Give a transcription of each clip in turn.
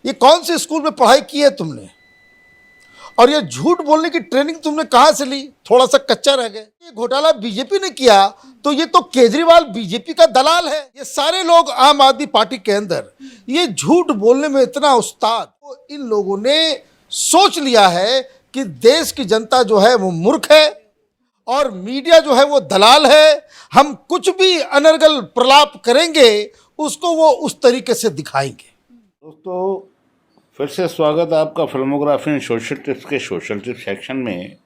ये कौन से स्कूल में पढ़ाई की है तुमने? और ये झूठ बोलने की ट्रेनिंग तुमने कहां से ली? थोड़ा सा कच्चा रह गए। ये घोटाला बीजेपी ने किया तो ये तो केजरीवाल बीजेपी का दलाल है। ये सारे लोग आम आदमी पार्टी के अंदर ये झूठ बोलने में इतना उस्ताद, तो इन लोगों ने सोच लिया है कि देश की जनता जो है वो मूर्ख है और मीडिया जो है वो दलाल है। हम कुछ भी अनर्गल प्रलाप करेंगे उसको वो उस तरीके से दिखाएंगे। दोस्तों, फिर से स्वागत है आपका फिल्मोग्राफी एंड सोशल टिप्स के सोशल टिप्स सेक्शन में।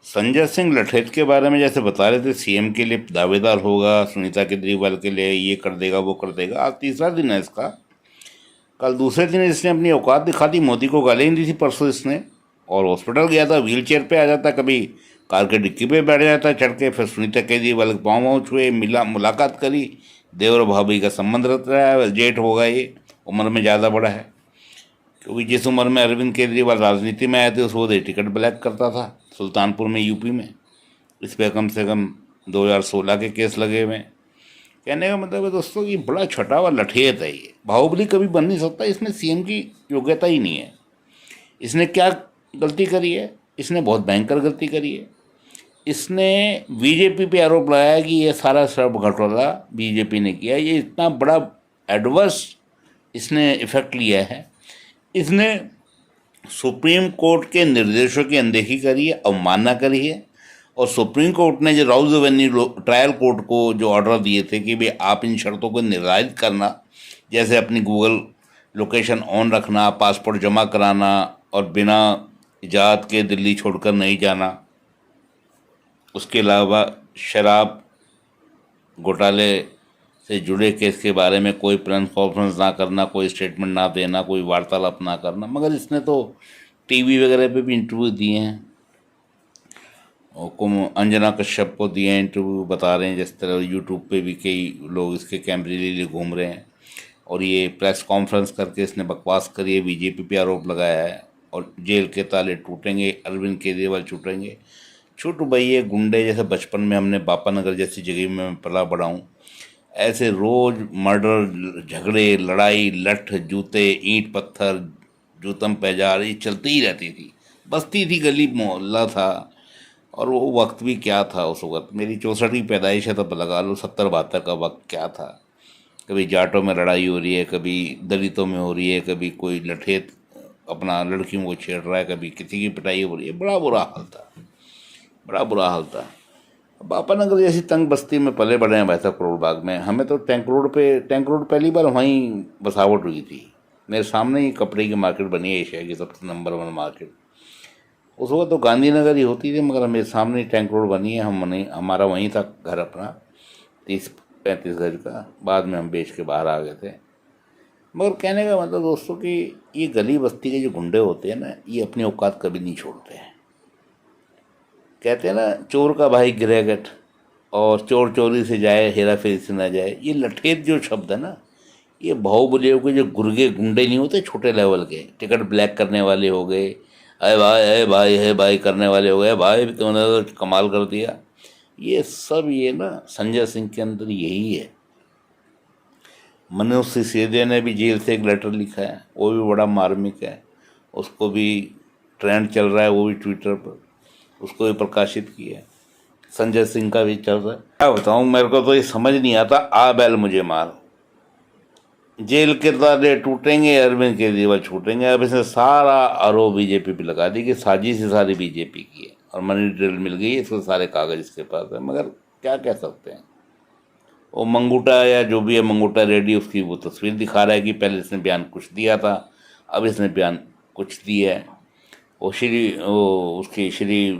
संजय सिंह लठेत के बारे में जैसे बता रहे थे, सीएम के लिए दावेदार होगा, सुनीता केजरीवाल के लिए ये कर देगा वो कर देगा। आज तीसरा दिन है इसका। कल दूसरे दिन इसने अपनी औकात दिखा दी, मोदी को गाली दी थी परसों इसने, और हॉस्पिटल गया था, व्हील चेयर पर आ जाता, कभी कार के डिक्की पे बैठ जाता चढ़ के, फिर सुनीता केजरीवाल के पाँव वाँव छुए, मिला, मुलाकात करी। देवर भाभी का संबंध रहता है, जेठ होगा, ये उम्र में ज़्यादा बड़ा है, क्योंकि जिस उम्र में अरविंद केजरीवाल राजनीति में आए थे उस वो टिकट ब्लैक करता था सुल्तानपुर में, यूपी में। इस पर कम से कम 2016 के केस लगे हुए हैं। कहने का मतलब है दोस्तों कि बड़ा छटा हुआ लठेत है ये, बाहुबली कभी बन नहीं सकता। इसमें सीएम की योग्यता ही नहीं है। इसने क्या गलती करी है? इसने बहुत भयंकर गलती करी है। इसने बीजेपी पे आरोप लगाया कि ये सारा सब घटोला बीजेपी ने किया। ये इतना बड़ा एडवर्स इसने इफेक्ट लिया है। इसने सुप्रीम कोर्ट के निर्देशों की अनदेखी करी है, अवमानना करी है। और सुप्रीम कोर्ट ने जो राउज एवेन्यू ट्रायल कोर्ट को जो ऑर्डर दिए थे कि भाई आप इन शर्तों को निर्धारित करना, जैसे अपनी गूगल लोकेशन ऑन रखना, पासपोर्ट जमा कराना और बिना इजाज़त के दिल्ली छोड़कर नहीं जाना, उसके अलावा शराब घोटाले से जुड़े केस के बारे में कोई प्रेस कॉन्फ्रेंस ना करना, कोई स्टेटमेंट ना देना, कोई वार्तालाप ना करना। मगर इसने तो टीवी वगैरह पे भी इंटरव्यू दिए हैं, और अंजना कश्यप को दिए हैं इंटरव्यू, बता रहे हैं जिस तरह यूट्यूब पे भी कई लोग इसके कैमरे लिए घूम रहे हैं। और ये प्रेस कॉन्फ्रेंस करके इसने बकवास करी है, बीजेपी पे आरोप लगाया है, और जेल के ताले टूटेंगे, अरविंद केजरीवाल छूटेंगे। छूट भाई, ये गुंडे जैसे बचपन में हमने बापा नगर जैसी जगह में पला बड़ा हूँ, ऐसे रोज मर्डर, झगड़े, लड़ाई, लठ, जूते, ईंट पत्थर, जूतम पैजार, ये चलती ही रहती थी। बस्ती थी, गली मोहल्ला था। और वो वक्त भी क्या था उस वक्त। मेरी 64 की पैदाइश है, तब लगा लो 70-72 का वक्त क्या था। कभी जाटों में लड़ाई हो रही है, कभी दलितों में हो रही है, कभी कोई लठेत अपना लड़कियों को छेड़ रहा है, कभी किसी की पिटाई हो रही है। बड़ा बुरा हाल था, बड़ा बुरा हाल था। बापा नगर जैसी तंग बस्ती में पले बड़े हैं वैसा करोड़ बाग में। हमें तो टैंक रोड पहली बार वहीं बसावट हुई थी। मेरे सामने ही कपड़े की मार्केट बनी है, एशिया की सबसे नंबर 1 मार्केट। उस वक्त तो गांधीनगर ही होती थी, मगर मेरे सामने ही टैंक रोड बनी है। हमारा वहीं था घर अपना, 30-35 गज का। बाद में हम बेच के बाहर आ गए थे। मगर कहने का मतलब दोस्तों कि ये गली बस्ती के जो गुंडे होते हैं ना, ये अपनी औकात कभी नहीं छोड़ते हैं। कहते हैं ना, चोर का भाई गिरहगट, और चोर चोरी से जाए, हेरा फेरी से ना जाए। ये लठेत जो शब्द है ना, ये बाहुबलियों के जो गुर्गे गुंडे नहीं होते छोटे लेवल के, टिकट ब्लैक करने वाले हो गए, अरे भाई करने वाले हो गए, भाई तुमने तो कमाल कर दिया। ये सब ये ना संजय सिंह के अंदर यही है। मनोज सिसोदिया ने भी जेल से एक लेटर लिखा है, वो भी बड़ा मार्मिक है। उसको भी ट्रेंड चल रहा है, वो भी ट्विटर पर, उसको भी प्रकाशित किया है। संजय सिंह का भी चल रहा है। क्या बताऊँ, मेरे को तो ये समझ नहीं आता। आ बैल मुझे मार, जेल के ताले टूटेंगे, अरविंद केजरीवाल छूटेंगे। अब इसने सारा आरोप बीजेपी पे लगा दी कि साजिश ही सारी बीजेपी की है, और मनी ड्रिल मिल गई है, इसको सारे कागज इसके पास है। मगर क्या कह सकते हैं। वो मंगूटा या जो भी है, मंगूटा रेड्डी, उसकी वो तस्वीर दिखा रहा है कि पहले इसने बयान कुछ दिया था, अब इसने बयान कुछ दिया है। वो उसकी श्री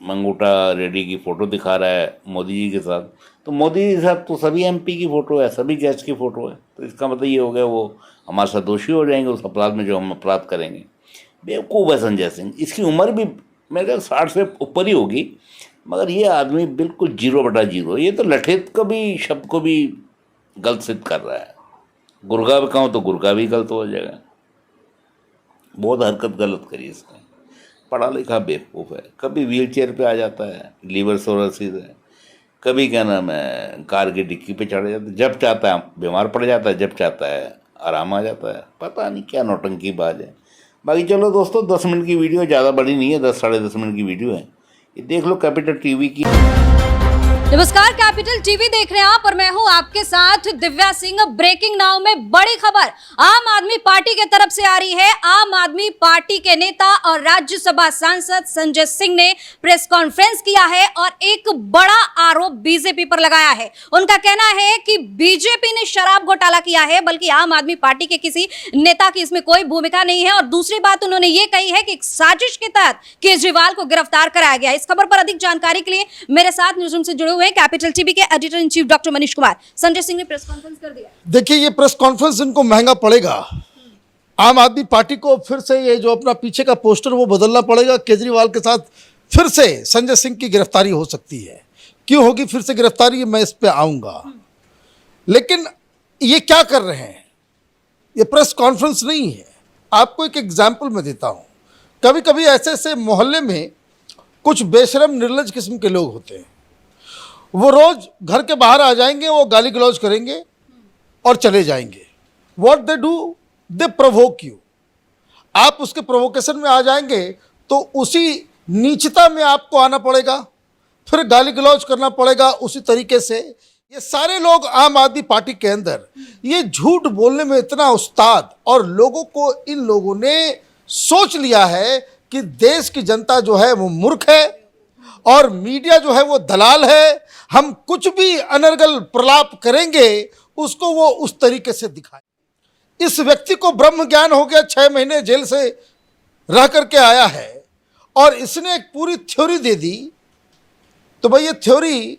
मंगूटा रेड्डी की फ़ोटो दिखा रहा है मोदी जी के साथ। तो मोदी जी के साथ तो सभी एमपी की फ़ोटो है, सभी गेस्ट की फ़ोटो है। तो इसका मतलब ये हो गया वो हमारे साथ दोषी हो जाएंगे उस अपराध में जो हम अपराध करेंगे। बेवकूफ़ है संजय सिंह। इसकी उम्र भी मेरे ख्याल 60 से ऊपर ही होगी, मगर ये आदमी बिल्कुल 0/0। ये तो लठेत को भी, शब्द को भी गलत सिद्ध कर रहा है। गुर्गा भी कहूँ तो गुर्गा भी गलत हो जाएगा। बहुत हरकत गलत करी इसने। पढ़ा लिखा बेवकूफ़ है। कभी व्हील चेयर पर आ जाता है, लीवर सोरोसिस है, कभी क्या नाम है कार की डिक्की पे चढ़ जाता है, जब चाहता है बीमार पड़ जाता है, जब चाहता है आराम आ जाता है। पता नहीं क्या नौटंकी बाज है। बाकी चलो दोस्तों, 10 मिनट की वीडियो, ज़्यादा बड़ी नहीं है, 10 साढ़े 10 मिनट की वीडियो है। ये देख लो कैपिटल टीवी की। नमस्कार, कैपिटल टीवी देख रहे हैं आप और मैं हूं आपके साथ दिव्या सिंह। ब्रेकिंग नाउ में बड़ी खबर आम आदमी पार्टी के तरफ से आ रही है। आम आदमी पार्टी के नेता और राज्यसभा सांसद संजय सिंह ने प्रेस कॉन्फ्रेंस किया है और एक बड़ा आरोप बीजेपी पर लगाया है। उनका कहना है कि बीजेपी ने शराब घोटाला किया है, बल्कि आम आदमी पार्टी के किसी नेता की इसमें कोई भूमिका नहीं है। और दूसरी बात उन्होंने ये कही है कि एक साजिश के तहत केजरीवाल को गिरफ्तार कराया गया। इस खबर पर अधिक जानकारी के लिए मेरे साथ न्यूज़रूम से जुड़े हुए कैपिटल टीवी के editor in chief doctor Manish Kumar. Sanjay Singh ने प्रेस कॉन्फ्रेंस कर दिया। देखिए, ये प्रेस कॉन्फ्रेंस इनको महंगा पड़ेगा। आम आदमी पार्टी को फिर से ये जो अपना पीछे का पोस्टर वो बदलना पड़ेगा। केजरीवाल के साथ फिर से संजय सिंह की गिरफ्तारी हो सकती है। क्यों होगी फिर से गिरफ्तारी, मैं इस पे आऊंगा। लेकिन ये क्या कर रहे हैं, ये प्रेस कॉन्फ्रेंस नहीं है। आपको एक एग्जाम्पल मैं देता हूं। कभी कभी ऐसे ऐसे मोहल्ले में कुछ बेशरम निर्लज किस्म के लोग होते हैं। वो रोज घर के बाहर आ जाएंगे, वो गाली गलौज करेंगे और चले जाएंगे। What they do, they provoke you. आप उसके प्रोवोकेशन में आ जाएंगे तो उसी नीचता में आपको आना पड़ेगा, फिर गाली गलौज करना पड़ेगा उसी तरीके से। ये सारे लोग आम आदमी पार्टी के अंदर ये झूठ बोलने में इतना उस्ताद, और लोगों को इन लोगों ने सोच लिया है कि देश की जनता जो है वो मूर्ख है और मीडिया जो है वो दलाल है। हम कुछ भी अनर्गल प्रलाप करेंगे उसको वो उस तरीके से दिखाए। इस व्यक्ति को ब्रह्म ज्ञान हो गया, 6 महीने जेल से रह करके आया है और इसने एक पूरी थ्योरी दे दी। तो भाई ये थ्योरी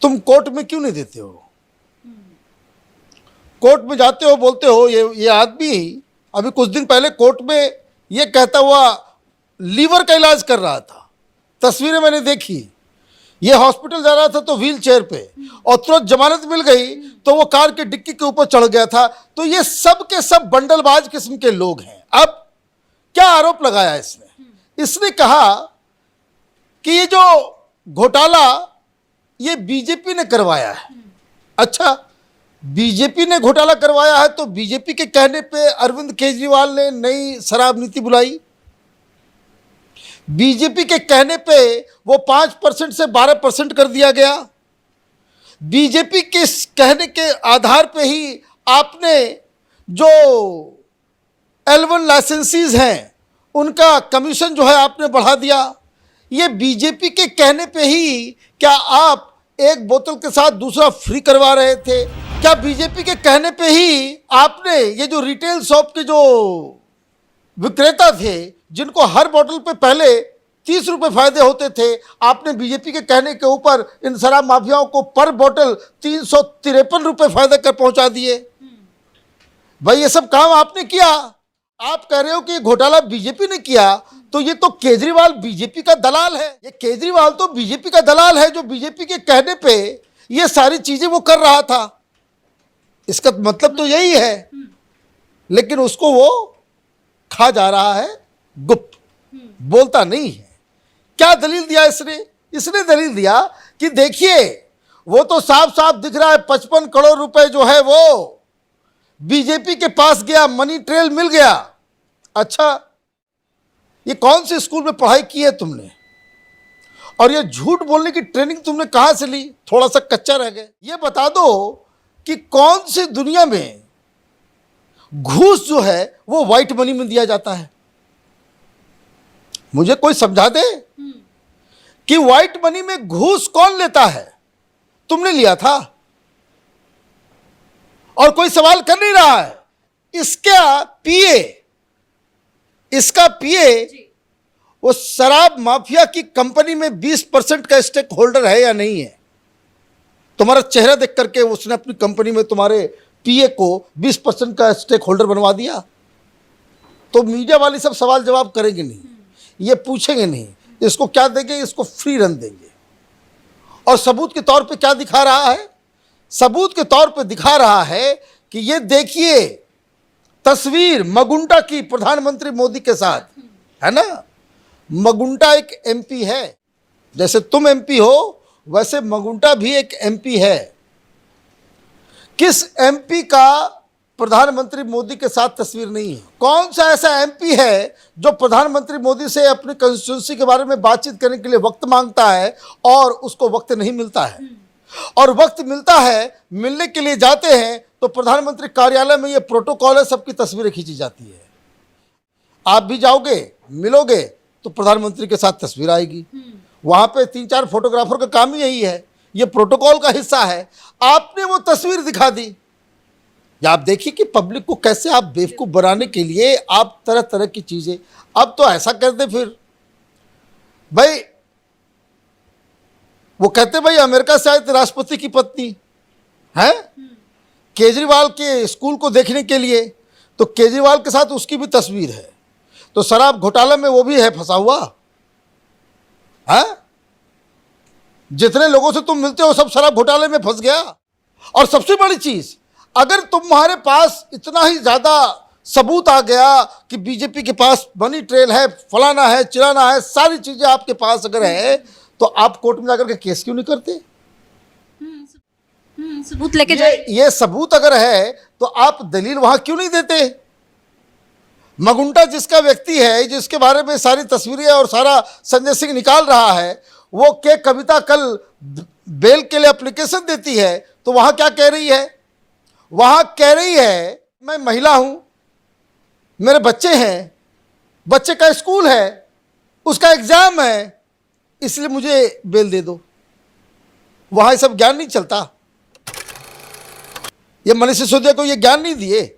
तुम कोर्ट में क्यों नहीं देते हो? कोर्ट में जाते हो, बोलते हो ये आदमी अभी कुछ दिन पहले कोर्ट में ये कहता हुआ लीवर का इलाज कर रहा था। तस्वीरें मैंने देखी। ये हॉस्पिटल जा रहा था तो व्हील चेयर पे, और तुरंत जमानत मिल गई तो वो कार के डिक्की के ऊपर चढ़ गया था। तो ये सब के सब बंडलबाज किस्म के लोग हैं। अब क्या आरोप लगाया इसने? इसने कहा कि ये जो घोटाला ये बीजेपी ने करवाया है। अच्छा, बीजेपी ने घोटाला करवाया है तो बीजेपी के कहने पे अरविंद केजरीवाल ने नई शराब नीति बुलाई। बीजेपी के कहने पे वो 5% से 12% कर दिया गया। बीजेपी के कहने के आधार पे ही आपने जो L1 लाइसेंसीज हैं उनका कमीशन जो है आपने बढ़ा दिया। ये बीजेपी के कहने पे ही क्या आप एक बोतल के साथ दूसरा फ्री करवा रहे थे? क्या बीजेपी के कहने पे ही आपने ये जो रिटेल शॉप के जो विक्रेता थे जिनको हर बोतल पे पहले 30 रुपये फायदे होते थे, आपने बीजेपी के कहने के ऊपर इन शराब माफियाओं को पर बोतल 353 रुपये फायदे कर पहुंचा दिए? भाई ये सब काम आपने किया। आप कह रहे हो कि घोटाला बीजेपी ने किया, तो ये तो केजरीवाल बीजेपी का दलाल है। ये केजरीवाल तो बीजेपी का दलाल है जो बीजेपी के कहने पे ये सारी चीजें वो कर रहा था। इसका मतलब तो यही है, लेकिन उसको वो खा जा रहा है गुप्त, बोलता नहीं है। क्या दलील दिया इसने? इसने दलील दिया कि देखिए वो तो साफ साफ दिख रहा है 55 करोड़ रुपए जो है वो बीजेपी के पास गया, मनी ट्रेल मिल गया। अच्छा, ये कौन से स्कूल में पढ़ाई की है तुमने? और ये झूठ बोलने की ट्रेनिंग तुमने कहां से ली? थोड़ा सा कच्चा रह गए। ये बता दो कि कौन सी दुनिया में घूस जो है वो व्हाइट मनी में दिया जाता है? मुझे कोई समझा दे कि व्हाइट मनी में घूस कौन लेता है? तुमने लिया था और कोई सवाल कर नहीं रहा है। इसका पीए वो शराब माफिया की कंपनी में 20% का स्टेक होल्डर है या नहीं है? तुम्हारा चेहरा देख करके उसने अपनी कंपनी में तुम्हारे पीए को 20% का स्टेक होल्डर बनवा दिया। तो मीडिया वाली सब सवाल जवाब करेंगे नहीं, ये पूछेंगे नहीं, इसको क्या देंगे? इसको फ्री रन देंगे। और सबूत के तौर पे क्या दिखा रहा है? सबूत के तौर पे दिखा रहा है कि ये देखिए तस्वीर मगुंटा की प्रधानमंत्री मोदी के साथ, है ना। मगुंटा एक एमपी है, जैसे तुम एमपी हो वैसे मगुंटा भी एक एमपी है। किस एमपी का प्रधानमंत्री मोदी के साथ तस्वीर नहीं है। कौन सा ऐसा एमपी है जो प्रधानमंत्री मोदी से अपनी कंस्टिट्यूंसी के बारे में बातचीत करने के लिए वक्त मांगता है और उसको वक्त नहीं मिलता है, और वक्त मिलता है, मिलने के लिए जाते हैं तो प्रधानमंत्री कार्यालय में ये प्रोटोकॉल है, सबकी तस्वीरें खींची जाती है। आप भी जाओगे, मिलोगे तो प्रधानमंत्री के साथ तस्वीर आएगी। वहां पे 3-4 फोटोग्राफर का काम ही यही है, ये प्रोटोकॉल का हिस्सा है। आपने वो तस्वीर दिखा दी। या आप देखिए कि पब्लिक को कैसे आप बेवकूफ़ बनाने के लिए आप तरह तरह की चीज़ें, अब तो ऐसा करते फिर भाई, वो कहते भाई अमेरिका से आए थे राष्ट्रपति की पत्नी है केजरीवाल के स्कूल को देखने के लिए, तो केजरीवाल के साथ उसकी भी तस्वीर है। तो शराब घोटाला में वो भी है फंसा हुआ है। जितने लोगों से तुम मिलते हो सब शराब घोटाले में फंस गया। और सबसे बड़ी चीज, अगर तुम्हारे पास इतना ही ज्यादा सबूत आ गया कि बीजेपी के पास मनी ट्रेल है, फलाना है, चिराना है, सारी चीजें आपके पास अगर है, तो आप कोर्ट में जाकर के केस क्यों नहीं करते? सबूत लेके जाए। ये सबूत अगर है तो आप दलील वहां क्यों नहीं देते? मगुंटा जिसका व्यक्ति है, जिसके बारे में सारी तस्वीरें और सारा संजय सिंह निकाल रहा है, वो के कविता कल बेल के लिए एप्लीकेशन देती है, तो वहां क्या कह रही है? वहां कह रही है मैं महिला हूं, मेरे बच्चे हैं, बच्चे का स्कूल है, उसका एग्जाम है, इसलिए मुझे बेल दे दो। वहां ये सब ज्ञान नहीं चलता। ये मनीष सिसोदिया को ये ज्ञान नहीं दिए।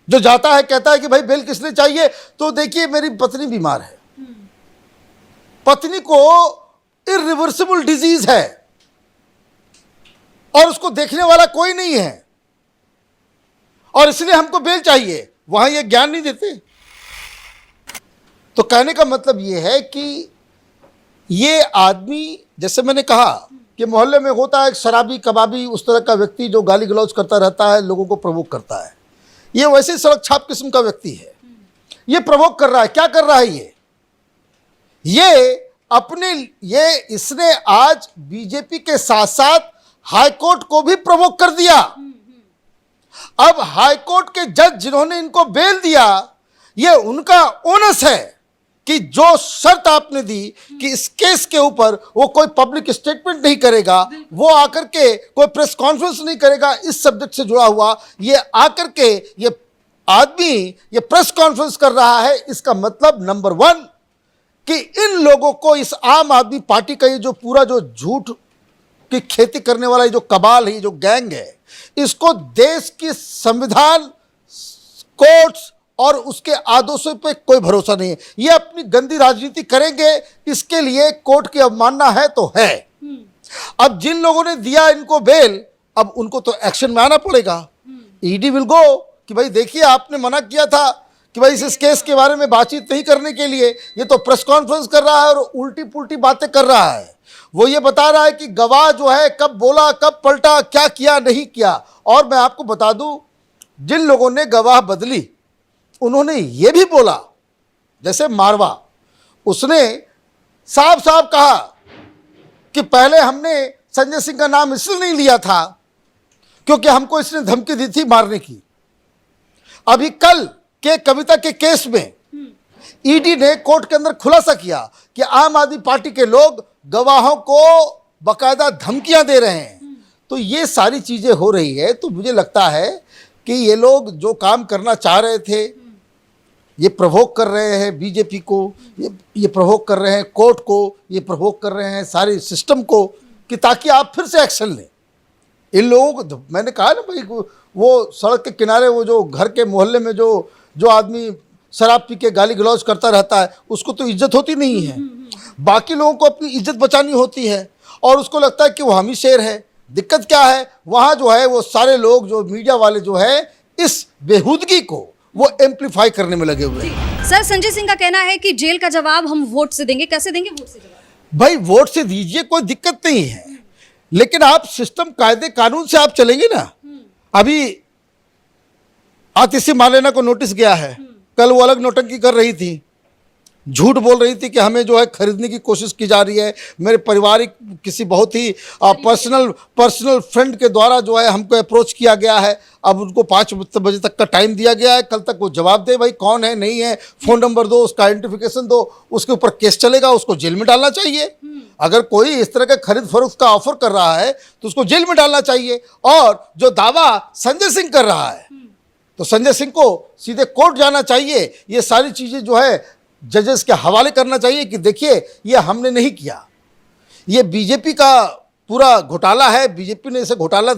जो जाता है कहता है कि भाई बेल किसने चाहिए, तो देखिए मेरी पत्नी बीमार है, पत्नी को इरिवर्सिबल डिजीज है और उसको देखने वाला कोई नहीं है और इसलिए हमको बेल चाहिए। वहां ये ज्ञान नहीं देते। तो कहने का मतलब ये है कि ये आदमी, जैसे मैंने कहा कि मोहल्ले में होता है एक शराबी कबाबी उस तरह का व्यक्ति जो गाली गलौज करता रहता है, लोगों को प्रवोक करता है, ये वैसे ही सड़क छाप किस्म का व्यक्ति है। ये प्रवोक कर रहा है। क्या कर रहा है ये इसने आज बीजेपी के साथ साथ हाईकोर्ट को भी प्रवोक कर दिया। अब हाईकोर्ट के जज जिन्होंने इनको बेल दिया, ये उनका ओनस है कि जो शर्त आपने दी कि इस केस के ऊपर वो कोई पब्लिक स्टेटमेंट नहीं करेगा, वो आकर के कोई प्रेस कॉन्फ्रेंस नहीं करेगा इस सब्जेक्ट से जुड़ा हुआ, ये आकर के ये आदमी ये प्रेस कॉन्फ्रेंस कर रहा है। इसका मतलब नंबर 1 कि इन लोगों को, इस आम आदमी पार्टी का ये जो पूरा जो झूठ की खेती करने वाला ये जो कबाल है, ये जो गैंग है, इसको देश की संविधान, कोर्ट्स और उसके आदेशों पे कोई भरोसा नहीं है। ये अपनी गंदी राजनीति करेंगे, इसके लिए कोर्ट की अवमानना है तो है। अब जिन लोगों ने दिया इनको बेल, अब उनको तो एक्शन में आना पड़ेगा। ईडी विल गो कि भाई देखिए आपने मना किया था कि भाई इस केस के बारे में बातचीत नहीं करने के लिए, ये तो प्रेस कॉन्फ्रेंस कर रहा है और उल्टी पुल्टी बातें कर रहा है। वो ये बता रहा है कि गवाह जो है कब बोला, कब पलटा, क्या किया नहीं किया। और मैं आपको बता दूं, जिन लोगों ने गवाह बदली उन्होंने ये भी बोला, जैसे मारवा, उसने साफ साफ कहा कि पहले हमने संजय सिंह का नाम इसलिए नहीं लिया था क्योंकि हमको इसने धमकी दी थी मारने की। अभी कल के कविता के केस में ईडी ने कोर्ट के अंदर खुलासा किया कि आम आदमी पार्टी के लोग गवाहों को बकायदा धमकियां दे रहे हैं। तो ये सारी चीजें हो रही है। तो मुझे लगता है कि ये लोग जो काम करना चाह रहे थे, ये प्रवोक कर रहे हैं बीजेपी को, ये प्रवोक कर रहे हैं कोर्ट को, ये प्रवोक कर रहे हैं सारे सिस्टम को, कि ताकि आप फिर से एक्शन लें। इन लोगों को मैंने कहा ना भाई, वो सड़क के किनारे वो जो घर के मोहल्ले में जो आदमी शराब पी के गाली गलौज करता रहता है, उसको तो इज्जत होती नहीं है। बाकी लोगों को अपनी इज्जत बचानी होती है और उसको लगता है कि वो हम ही शेर है। दिक्कत क्या है, वहाँ जो है वो सारे लोग, जो मीडिया वाले जो है, इस बेहूदगी को वो एम्पलीफाई करने में लगे हुए हैं। सर, संजय सिंह का कहना है कि जेल का जवाब हम वोट से देंगे। कैसे देंगे वोट से जवाब? भाई वोट से दीजिए, कोई दिक्कत नहीं है, लेकिन आप सिस्टम कायदे कानून से आप चलेंगे ना। अभी आतिशी मालेना को नोटिस गया है, कल वो अलग नौटंकी कर रही थी, झूठ बोल रही थी कि हमें जो है खरीदने की कोशिश की जा रही है। मेरे पारिवारिक किसी बहुत ही पर्सनल फ्रेंड के द्वारा जो है हमको अप्रोच किया गया है। अब उनको 5 बजे तक का टाइम दिया गया है, कल तक वो जवाब दे भाई कौन है नहीं है, फ़ोन नंबर दो, उसका आइडेंटिफिकेशन दो, उसके ऊपर केस चलेगा, उसको जेल में डालना चाहिए। अगर कोई इस तरह का खरीद फरोख्त का ऑफर कर रहा है तो उसको जेल में डालना चाहिए। और जो दावा संजय सिंह कर रहा है तो संजय सिंह को सीधे कोर्ट जाना चाहिए। ये सारी चीज़ें जो है जजेस के हवाले करना चाहिए कि देखिए ये हमने नहीं किया, ये बीजेपी का पूरा घोटाला है, बीजेपी ने इसे घोटाला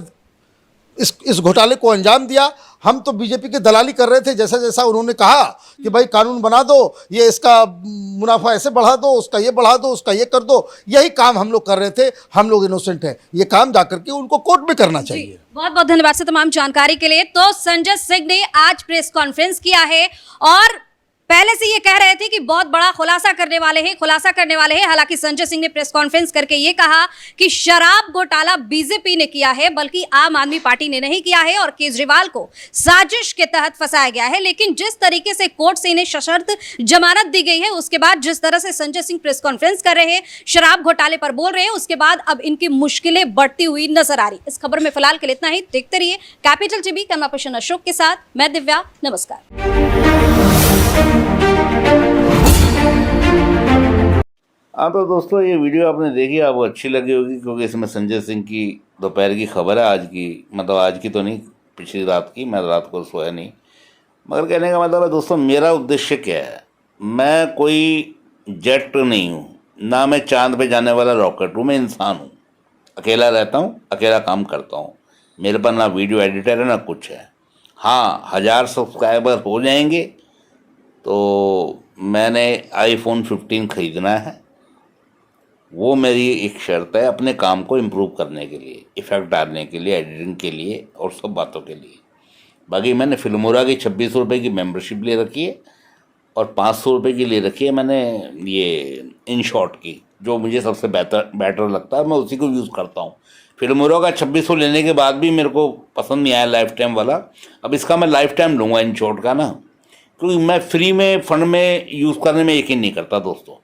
इस घोटाले को अंजाम दिया। हम तो बीजेपी की दलाली कर रहे थे, जैसा जैसा उन्होंने कहा कि भाई कानून बना दो, ये इसका मुनाफा ऐसे बढ़ा दो, उसका ये बढ़ा दो, उसका ये कर दो, यही काम हम लोग कर रहे थे। हम लोग इनोसेंट हैं, ये काम जाकर के उनको कोर्ट में करना चाहिए। बहुत बहुत धन्यवाद सर तमाम जानकारी के लिए। तो संजय सिंह ने आज प्रेस कॉन्फ्रेंस किया है और पहले से ये कह रहे थे कि बहुत बड़ा खुलासा करने वाले हैं। हालांकि संजय सिंह ने प्रेस कॉन्फ्रेंस करके ये कहा कि शराब घोटाला बीजेपी ने किया है, बल्कि आम आदमी पार्टी ने नहीं किया है और केजरीवाल को साजिश के तहत फंसाया गया है। लेकिन जिस तरीके से कोर्ट से इन्हें सशर्त जमानत दी गई है, उसके बाद जिस तरह से संजय सिंह प्रेस कॉन्फ्रेंस कर रहे हैं, शराब घोटाले पर बोल रहे हैं, उसके बाद अब इनकी मुश्किलें बढ़ती हुई नजर आ रही। इस खबर में फिलहाल के लिए इतना ही। देखते रहिए capital TV. Camera person Ashok के साथ मैं दिव्या। नमस्कार। हाँ तो दोस्तों, ये वीडियो आपने देखी, आपको अच्छी लगी होगी, क्योंकि इसमें संजय सिंह की दोपहर की खबर है, आज की, मतलब आज की तो नहीं, पिछली रात की। मैं रात को सोया नहीं। मगर कहने का मतलब है दोस्तों, मेरा उद्देश्य क्या है, मैं कोई जेट नहीं हूँ, ना मैं चांद पे जाने वाला रॉकेट हूँ, मैं इंसान हूँ। अकेला रहता हूँ, अकेला काम करता हूँ। मेरे पास ना वीडियो एडिटर है ना कुछ है। हाँ, 1000 सब्सक्राइबर हो जाएंगे तो मैंने iPhone 15 ख़रीदना है। वो मेरी एक शर्त है अपने काम को इम्प्रूव करने के लिए, इफ़ेक्ट डालने के लिए, एडिटिंग के लिए और सब बातों के लिए। बाकी मैंने फिल्मोरा की 2600 रुपये की मेंबरशिप ले रखी है और 500 रुपये की ले रखी है मैंने ये इन शॉर्ट की, जो मुझे सबसे बेटर लगता है, मैं उसी को यूज़ करता हूँ। फिल्मोरा का 2600 लेने के बाद भी मेरे को पसंद नहीं आया लाइफ टाइम वाला। अब इसका मैं लाइफ टाइम लूँगा इन शॉर्ट का ना, क्योंकि मैं फ्री में फंड में यूज़ करने में यकीन नहीं करता दोस्तों।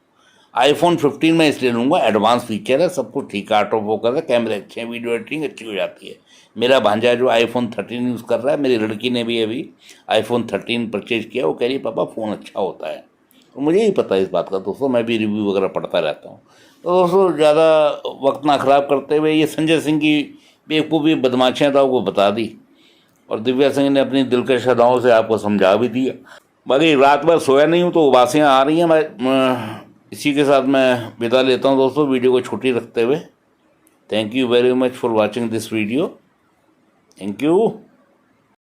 iPhone 15 में इसलिए लूँगा, एडवांस फीचर है, सब कुछ ठीक है, ऑटो फोकस है, कैमरे अच्छे हैं, वीडियो एडिटिंग अच्छी हो जाती है। मेरा भांजा जो iPhone 13 यूज़ कर रहा है, मेरी लड़की ने भी अभी iPhone 13 परचेज किया, वो कह रही पापा फ़ोन अच्छा होता है। तो मुझे ही पता है इस बात का दोस्तों, मैं भी रिव्यू वगैरह पढ़ता रहता हूँ। तो दोस्तों, ज़्यादा वक्त ना ख़राब करते हुए ये संजय सिंह की बेवकूफ़ी बदमाशियाँ तो आपको बता दी और दिव्या सिंह ने अपनी दिलकश अदाओं से आपको समझा भी दिया। बाकी रात भर सोया नहीं हूँ तो उबासियाँ आ रही हैं। मैं इसी के साथ मैं विदा लेता हूँ दोस्तों, वीडियो को छोटी रखते हुए। Thank you very much for watching this video. Thank you.